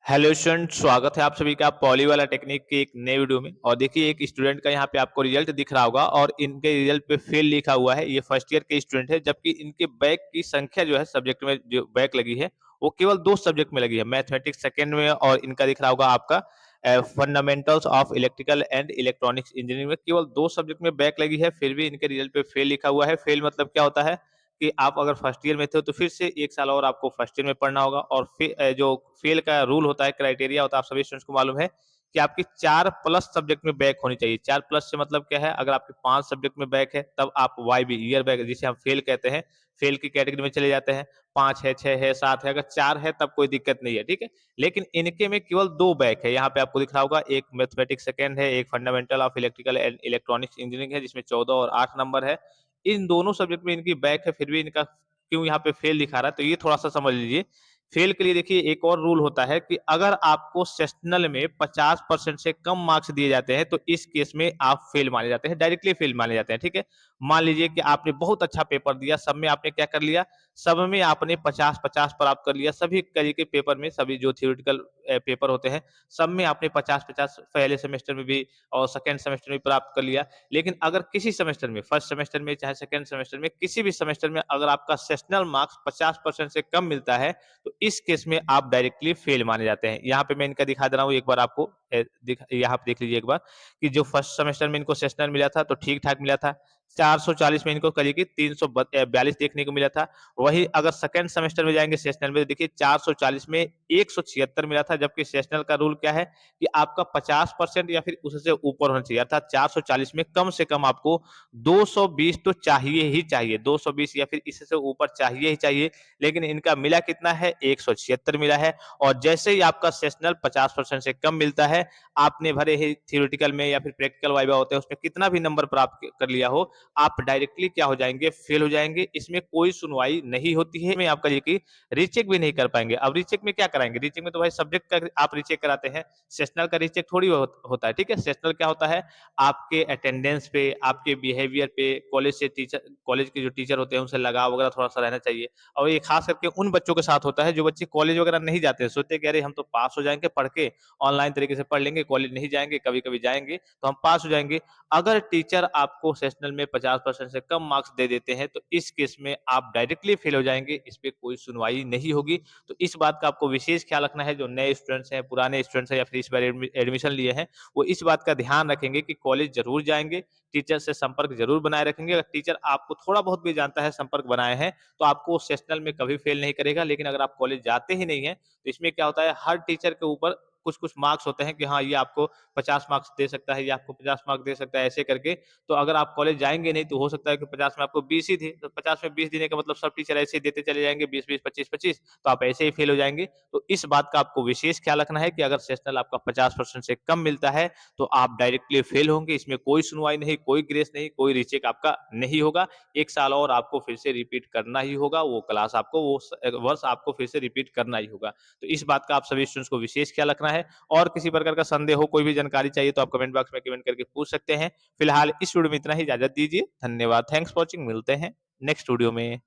Hello student, स्वागत है आप सभी का पॉली वाला टेक्निक के एक नए वीडियो में। और देखिए एक स्टूडेंट का यहाँ पे आपको रिजल्ट दिख रहा होगा और इनके रिजल्ट पे फेल लिखा हुआ है। ये फर्स्ट ईयर के स्टूडेंट है, जबकि इनके बैक की संख्या जो है सब्जेक्ट में जो बैक लगी है वो केवल 2 सब्जेक्ट में लगी है, मैथमेटिक्स सेकंड में और इनका दिख रहा होगा आपका fundamentals of electrical and electronics engineering में केवल 2 सब्जेक्ट में बैक लगी है। फिर भी इनके रिजल्ट पे फेल लिखा हुआ है। फेल मतलब क्या होता है कि आप अगर फर्स्ट ईयर में थे तो फिर से 1 साल और आपको फर्स्ट ईयर में पढ़ना होगा। और जो फेल का रूल होता है, क्राइटेरिया होता है, आप सभी स्टूडेंट्स को मालूम है कि आपकी 4 प्लस सब्जेक्ट में बैक होनी चाहिए। 4 प्लस से मतलब क्या है, अगर आपके 5 सब्जेक्ट में बैक है तब आप वाईबी ईयर बैक जिसे हम फेल कहते हैं, फेल की कैटेगरी में चले जाते हैं। 5 है, 6 है, 7 है, अगर 4 है तब कोई दिक्कत नहीं है, ठीक है? लेकिन इनके में केवल 2 बैक है। यहाँ पे आपको दिख रहा होगा, एक मैथमेटिक्स सेकंड है, एक fundamental of electrical and electronics engineering है जिसमें 14 और 8 नंबर है। इन दोनों सब्जेक्ट में इनकी बैक है, फिर भी इनका क्यों यहाँ पे फेल दिखा रहा है, तो ये थोड़ा-सा समझ लीजिए। फेल के लिए देखिए एक और रूल होता है कि अगर आपको सेशनल में 50% से कम मार्क्स दिए जाते हैं, तो इस केस में आप फेल माने जाते हैं, डायरेक्टली फेल माने जाते हैं, ठीक है? मान लीजिए कि आपने बहुत अच्छा पेपर दिया, सब में आपने क्या कर लिया, सब में आपने 50-50 प्राप्त कर लिया, सभी तरह के पेपर में, सभी जो थ्योरेटिकल पेपर होते हैं, सब में आपने 50-50 पहले सेमेस्टर में भी और सेकंड सेमेस्टर में प्राप्त कर लिया। लेकिन अगर किसी सेमेस्टर में, फर्स्ट सेमेस्टर में चाहे सेकंड सेमेस्टर में, किसी भी सेमेस्टर में अगर आपका सेशनल मार्क्स 50% से कम मिलता है, तो इस केस में आप डायरेक्टली फेल माने जाते हैं। यहाँ पे मैं इनका दिखा दे रहा हूँ एक बार आपको, यहाँ पे देख लीजिए एक बार कि जो फर्स्ट सेमेस्टर में इनको सेशनल मिला था तो ठीक-ठाक मिला था। 440 में इनको करीब 342 देखने को मिला था। वहीं अगर सेकंड सेमेस्टर में जाएँगे सेशनल में, तो देखिए 440 में 176 मिला था, जबकि सेशनल का रूल क्या है कि आपका 50% या फिर उससे ऊपर होना चाहिए, अर्थात 440 में कम से कम आपको 220 तो चाहिए ही चाहिए, 220 या फिर इससे ऊपर चाहिए ही चाहिए। लेकिन इनका मिला कितना है, 176 मिला है। और जैसे ही आपका सेशनल 50% से कम मिलता है, आपने भले ही थ्योरेटिकल में या फिर प्रैक्टिकल वाइवा होते हैं उसमें कितना भी नंबर प्राप्त कर लिया हो, आप डायरेक्टली क्या हो जाएंगे, फेल हो जाएंगे। इसमें कोई सुनवाई नहीं होती है, में आपका ये कि रीचेक भी नहीं कर पाएंगे। अब रीचेक में क्या कराएंगे, रीचेक में तो भाई सब्जेक्ट का आप रीचेक कराते हैं, सेशनल का रीचेक थोड़ी होता है, ठीक है? सेशनल क्या होता है, आपके अटेंडेंस पे, आपके बिहेवियर पे, कॉलेज से टीचर, कॉलेज के जो टीचर होते हैं उनसे लगाव वगैरह थोड़ा सा रहना चाहिए। और ये खास करके उन बच्चों के साथ होता है जो बच्चे कॉलेज वगैरह नहीं जाते हैं, सोचते हैं कि अरे हम तो पास हो जाएंगे पढ़ के, ऑनलाइन तरीके से पढ़ लेंगे, कॉलेज नहीं जाएंगे, कभी कभी जाएंगे तो हम पास हो जाएंगे। अगर टीचर आपको सेशनल में 50% से कम मार्क्स दे देते हैं, तो इस केस में आप डायरेक्टली फेल हो जाएंगे, इस पे कोई सुनवाई नहीं होगी। तो इस बात का आपको विशेष ख्याल रखना है। जो नए स्टूडेंट्स हैं, पुराने स्टूडेंट्स हैं या फिर इस बार एडमिशन लिए हैं, वो इस बात का ध्यान रखेंगे कि कॉलेज जरूर जाएंगे, टीचर से संपर्क जरूर बनाए रखेंगे। अगर टीचर आपको थोड़ा बहुत भी जानता है, संपर्क बनाए हैं, तो आपको सेशनल में कभी फेल नहीं करेगा। लेकिन अगर आप कॉलेज जाते ही नहीं हैं, तो इसमें क्या होता है, हर टीचर के ऊपर कुछ-कुछ मार्क्स होते हैं कि हाँ, ये आपको 50 मार्क्स दे सकता है, ये आपको 50 मार्क्स दे सकता है, ऐसे करके। तो अगर आप कॉलेज जाएँगे नहीं, तो हो सकता है कि 50 में आपको 20 ही थे, तो 50 में 20 देने का मतलब सब टीचर ऐसे ही देते चले जाएँगे, 20-20, 25-25, तो आप ऐसे ही फेल हो जाएँगे। तो इस बात का आपको विशेष ख्याल रखना है कि अगर सेशनल आपका 50% से कम मिलता है, तो आप डायरेक्टली फेल होंगे। इसमें कोई सुनवाई नहीं, कोई ग्रेस नहीं, कोई रीचेक आपका नहीं होगा। 1 साल और आपको फिर से रिपीट करना ही होगा, वो क्लास आपको, वो वर्ष आपको फिर से रिपीट करना ही होगा। तो इस बात का आप सभी स्टूडेंट्स को विशेष ख्याल रखना है। और किसी प्रकार का संदेह हो, कोई भी जानकारी चाहिए, तो आप कमेंट बॉक्स में कमेंट करके पूछ सकते हैं। फिलहाल इस वीडियो में इतना ही, इजाज़त दीजिए। धन्यवाद। Thanks for watching. मिलते हैं नेक्स्ट वीडियो में।